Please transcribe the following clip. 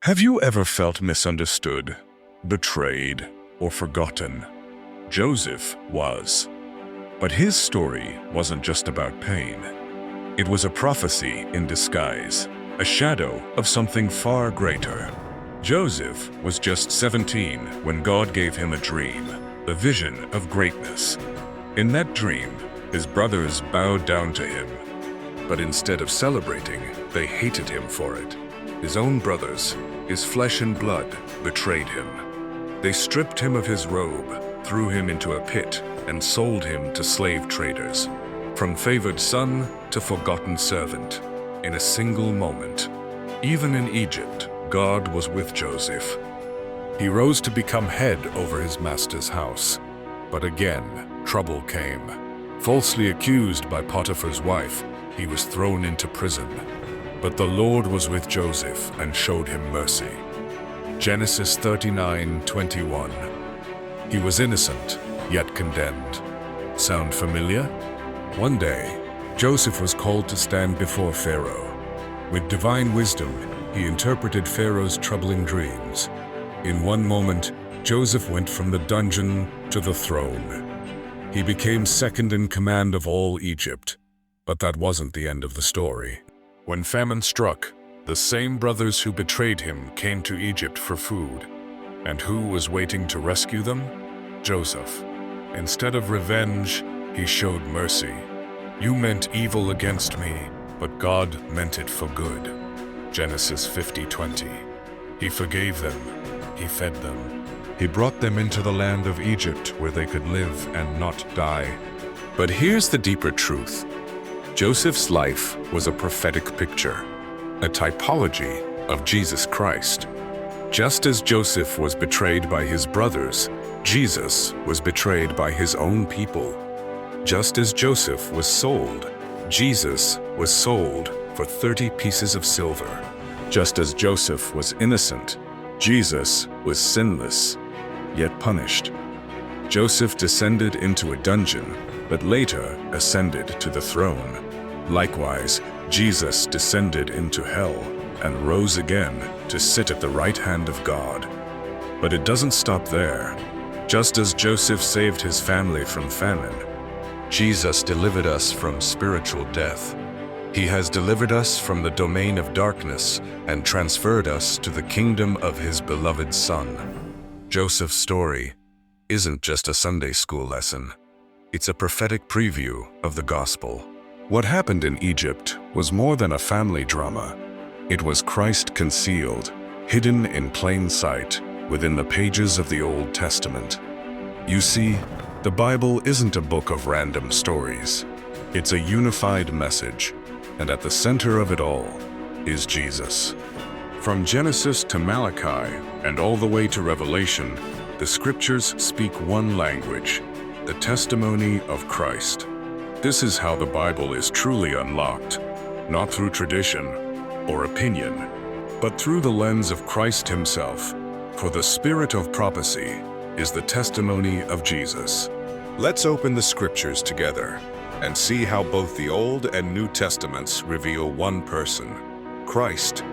Have you ever felt misunderstood, betrayed, or forgotten? Joseph was. But his story wasn't just about pain. It was a prophecy in disguise, a shadow of something far greater. Joseph was just 17 when God gave him a dream, a vision of greatness. In that dream, his brothers bowed down to him. But instead of celebrating, they hated him for it. His own brothers, his flesh and blood, betrayed him. They stripped him of his robe, threw him into a pit, and sold him to slave traders. From favored son to forgotten servant, in a single moment. Even in Egypt, God was with Joseph. He rose to become head over his master's house. But again, trouble came. Falsely accused by Potiphar's wife, he was thrown into prison. But the Lord was with Joseph and showed him mercy. Genesis 39:21. He was innocent, yet condemned. Sound familiar? One day, Joseph was called to stand before Pharaoh. With divine wisdom, he interpreted Pharaoh's troubling dreams. In one moment, Joseph went from the dungeon to the throne. He became second in command of all Egypt. But that wasn't the end of the story. When famine struck, the same brothers who betrayed him came to Egypt for food. And who was waiting to rescue them? Joseph. Instead of revenge, he showed mercy. You meant evil against me, but God meant it for good. Genesis 50:20. He forgave them. He fed them. He brought them into the land of Egypt where they could live and not die. But here's the deeper truth. Joseph's life was a prophetic picture, a typology of Jesus Christ. Just as Joseph was betrayed by his brothers, Jesus was betrayed by his own people. Just as Joseph was sold, Jesus was sold for 30 pieces of silver. Just as Joseph was innocent, Jesus was sinless, yet punished. Joseph descended into a dungeon, but later ascended to the throne. Likewise, Jesus descended into hell and rose again to sit at the right hand of God. But it doesn't stop there. Just as Joseph saved his family from famine, Jesus delivered us from spiritual death. He has delivered us from the domain of darkness and transferred us to the kingdom of his beloved Son. Joseph's story isn't just a Sunday school lesson. It's a prophetic preview of the gospel. What happened in Egypt was more than a family drama. It was Christ concealed, hidden in plain sight, within the pages of the Old Testament. You see, the Bible isn't a book of random stories. It's a unified message, and at the center of it all is Jesus. From Genesis to Malachi, and all the way to Revelation, the scriptures speak one language, the testimony of Christ. This is how the Bible is truly unlocked, not through tradition or opinion, but through the lens of Christ himself. For the spirit of prophecy is the testimony of Jesus. Let's open the scriptures together and see how both the Old and New Testaments reveal one person, Christ,